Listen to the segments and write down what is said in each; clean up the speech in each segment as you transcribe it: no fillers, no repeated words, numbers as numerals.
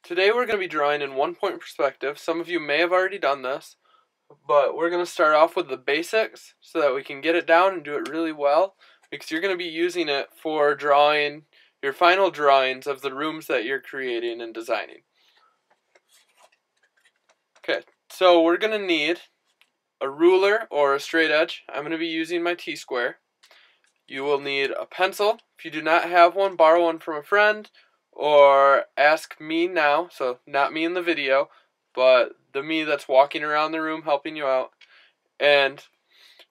Today we're going to be drawing in one-point perspective. Some of you may have already done this, but we're going to start off with the basics so that we can get it down and do it really well, because you're going to be using it for drawing your final drawings of the rooms that you're creating and designing. Okay, so we're going to need a ruler or a straight edge. I'm going to be using my T-square. You will need a pencil. If you do not have one, borrow one from a friend or ask me now, so not me in the video, but the me that's walking around the room helping you out. And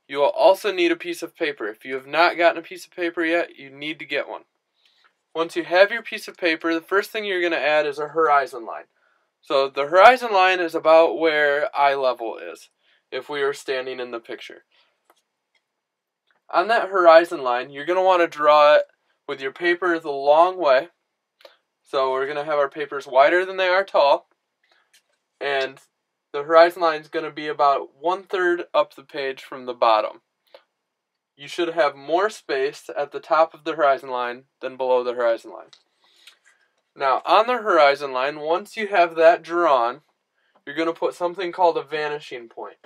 you will also need a piece of paper. If you have not gotten a piece of paper yet, you need to get one. Once you have your piece of paper, the first thing you're going to add is a horizon line. So the horizon line is about where eye level is, if we were standing in the picture. On that horizon line, you're going to want to draw it with your paper the long way. So we're going to have our papers wider than they are tall. And the horizon line is going to be about 1/3 up the page from the bottom. You should have more space at the top of the horizon line than below the horizon line. Now, on the horizon line, once you have that drawn, you're going to put something called a vanishing point.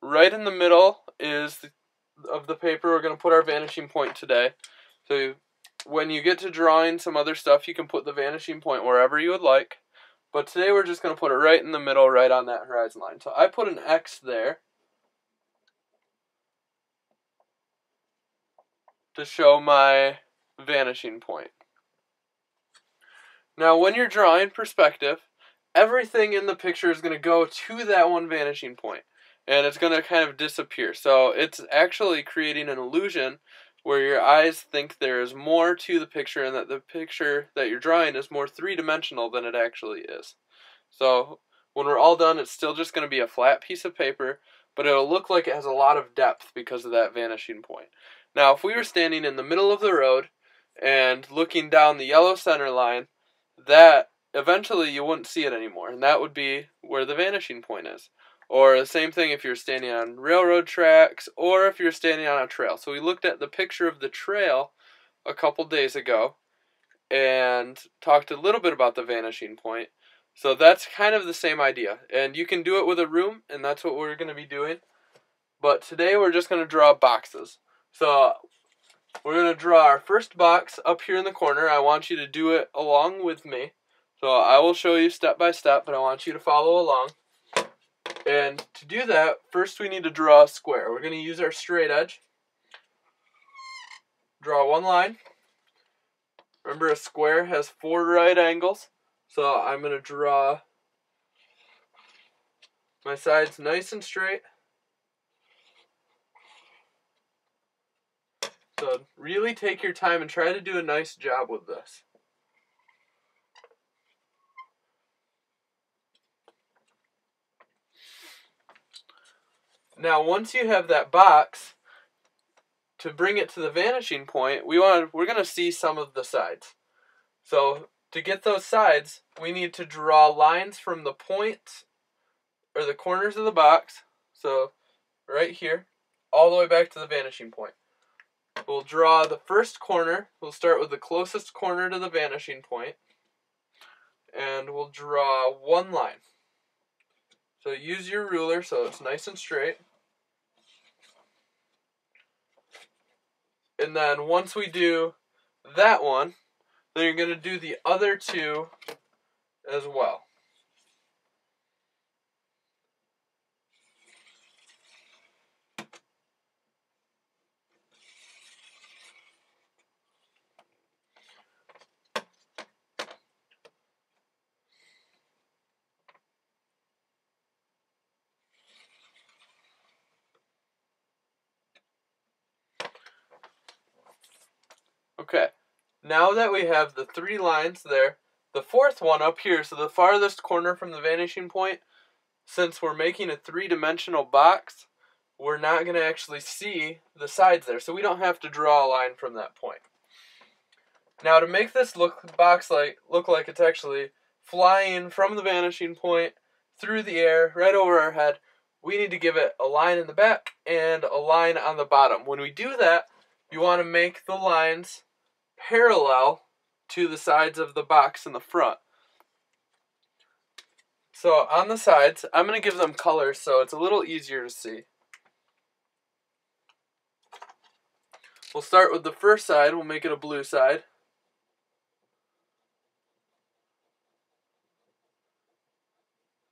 Right in the middle of the paper, we're going to put our vanishing point today. So when you get to drawing some other stuff, you can put the vanishing point wherever you would like. But today we're just going to put it right in the middle, right on that horizon line. So I put an X there to show my vanishing point. Now when you're drawing perspective, everything in the picture is going to go to that one vanishing point, and it's going to kind of disappear. So it's actually creating an illusion where your eyes think there is more to the picture and that the picture that you're drawing is more three-dimensional than it actually is. So when we're all done, it's still just going to be a flat piece of paper, but it'll look like it has a lot of depth because of that vanishing point. Now, if we were standing in the middle of the road and looking down the yellow center line, that eventually you wouldn't see it anymore, and that would be where the vanishing point is. Or the same thing if you're standing on railroad tracks or if you're standing on a trail. So we looked at the picture of the trail a couple days ago and talked a little bit about the vanishing point. So that's kind of the same idea. And you can do it with a room, and that's what we're going to be doing. But today we're just going to draw boxes. So we're going to draw our first box up here in the corner. I want you to do it along with me. So I will show you step by step, but I want you to follow along. And to do that, first we need to draw a square. We're going to use our straight edge. Draw one line. Remember, a square has 4 right angles. So I'm going to draw my sides nice and straight. So really take your time and try to do a nice job with this. Now, once you have that box, to bring it to the vanishing point, we're going to see some of the sides. So to get those sides, we need to draw lines from the points or the corners of the box. So right here, all the way back to the vanishing point. We'll draw the first corner. We'll start with the closest corner to the vanishing point, and we'll draw one line. So use your ruler so it's nice and straight. And then once we do that one, then you're going to do the other two as well. Okay, now that we have the 3 lines there, the fourth one up here, so the farthest corner from the vanishing point, since we're making a 3-dimensional box, we're not going to actually see the sides there, so we don't have to draw a line from that point. Now to make this look like it's actually flying from the vanishing point through the air, right over our head, we need to give it a line in the back and a line on the bottom. When we do that, you want to make the lines parallel to the sides of the box in the front. So on the sides, I'm going to give them colors so it's a little easier to see. We'll start with the first side. We'll make it a blue side.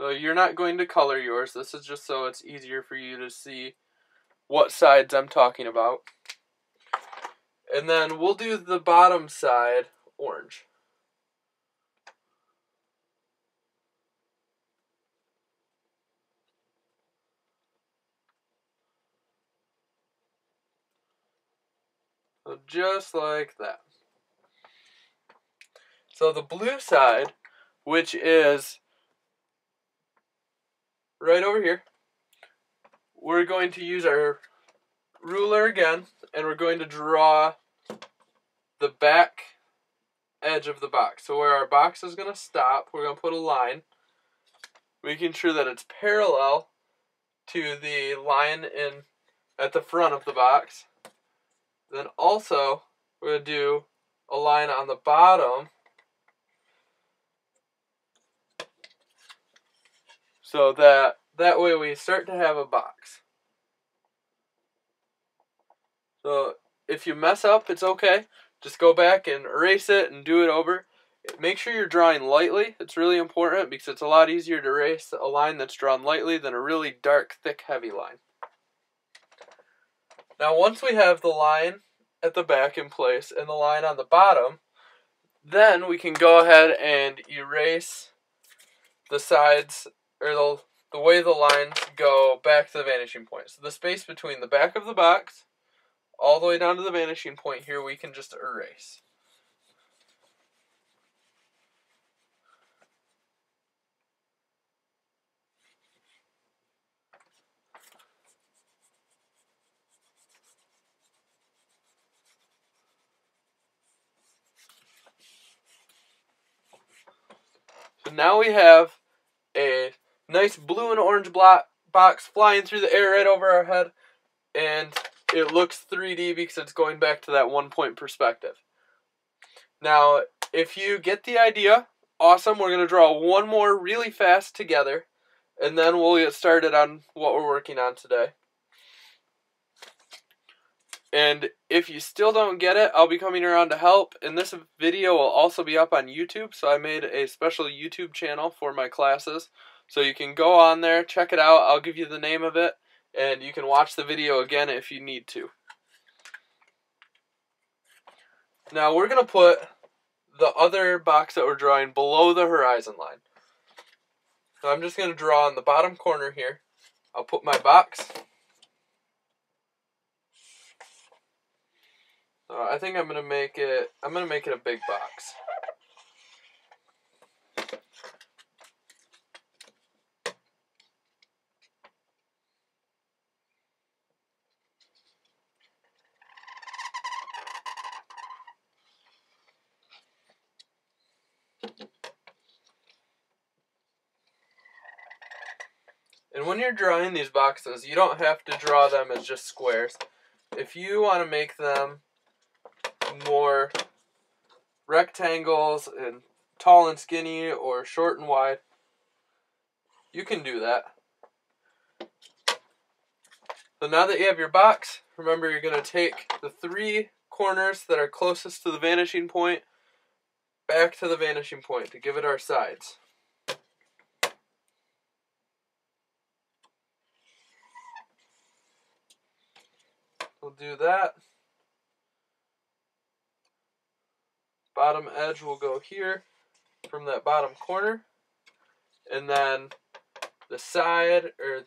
So you're not going to color yours. This is just so it's easier for you to see what sides I'm talking about. And then we'll do the bottom side orange. So just like that. So the blue side, which is right over here, we're going to use our ruler again, and we're going to draw the back edge of the box. So where our box is going to stop, we're going to put a line, making sure that it's parallel to the line at the front of the box. Then also, we're going to do a line on the bottom, so that way we start to have a box. So if you mess up, it's okay. Just go back and erase it and do it over. Make sure you're drawing lightly. It's really important because it's a lot easier to erase a line that's drawn lightly than a really dark, thick, heavy line. Now once we have the line at the back in place and the line on the bottom, then we can go ahead and erase the sides, or the way the lines go back to the vanishing point. So the space between the back of the box all the way down to the vanishing point here, we can just erase. So now we have a nice blue and orange box flying through the air right over our head, and it looks 3D because it's going back to that 1-point perspective. Now, if you get the idea, awesome. We're going to draw one more really fast together, and then we'll get started on what we're working on today. And if you still don't get it, I'll be coming around to help. And this video will also be up on YouTube, so I made a special YouTube channel for my classes. So you can go on there, check it out. I'll give you the name of it, and you can watch the video again if you need to. Now we're going to put the other box that we're drawing below the horizon line. So I'm just going to draw on the bottom corner here. I'll put my box. I think I'm going to make it a big box. And when you're drawing these boxes, you don't have to draw them as just squares. If you want to make them more rectangles and tall and skinny or short and wide, you can do that. So now that you have your box, remember you're going to take the 3 corners that are closest to the vanishing point back to the vanishing point to give it our sides. We'll do that. Bottom edge will go here from that bottom corner, and then the side, or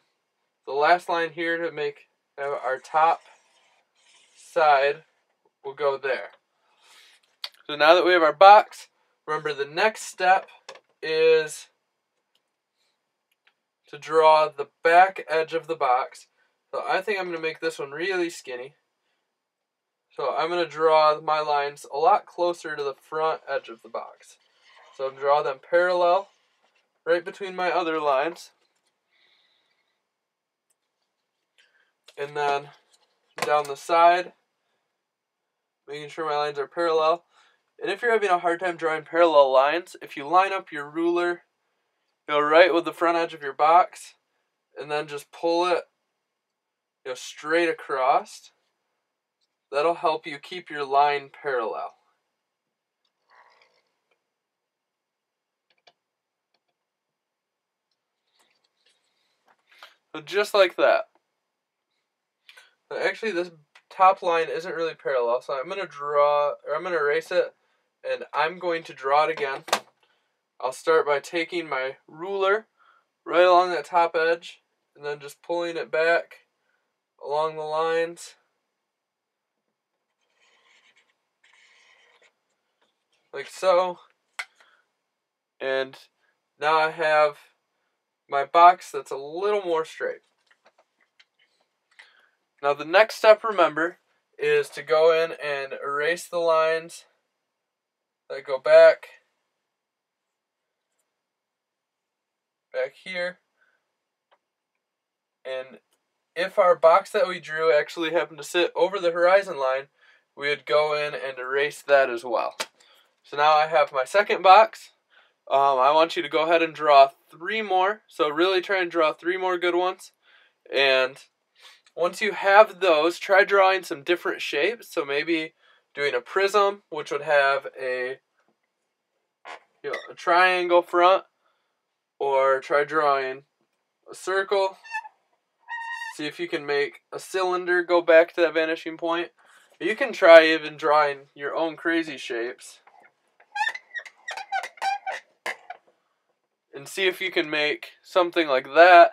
the last line here to make our top side, will go there. So now that we have our box, remember the next step is to draw the back edge of the box. So I think I'm going to make this one really skinny. So I'm going to draw my lines a lot closer to the front edge of the box. So I'm draw them parallel right between my other lines. And then down the side, making sure my lines are parallel. And if you're having a hard time drawing parallel lines, if you line up your ruler Go right with the front edge of your box, and then just pull it straight across. That'll help you keep your line parallel. So just like that. Actually, this top line isn't really parallel, so I'm going to erase it, and I'm going to draw it again. I'll start by taking my ruler right along that top edge, and then just pulling it back along the lines. Like so. And now I have my box that's a little more straight. Now the next step, remember, is to go in and erase the lines that go back here. And if our box that we drew actually happened to sit over the horizon line, we would go in and erase that as well. So now I have my second box. I want you to go ahead and draw 3 more. So really try and draw 3 more good ones. And once you have those, try drawing some different shapes. So maybe doing a prism, which would have a triangle front, or try drawing a circle. See if you can make a cylinder go back to that vanishing point. You can try even drawing your own crazy shapes and see if you can make something like that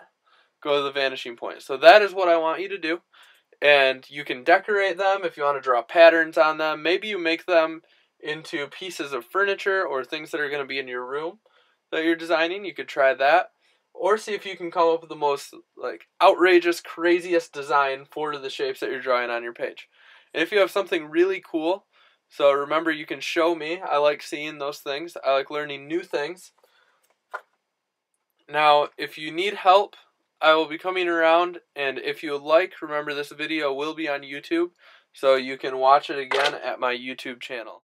go to the vanishing point. So that is what I want you to do. And you can decorate them if you want to draw patterns on them. Maybe you make them into pieces of furniture or things that are going to be in your room that you're designing. You could try that. Or see if you can come up with the most outrageous, craziest design for the shapes that you're drawing on your page. And if you have something really cool, so remember, you can show me. I like seeing those things. I like learning new things. Now, if you need help, I will be coming around, and if you would like, remember this video will be on YouTube, so you can watch it again at my YouTube channel.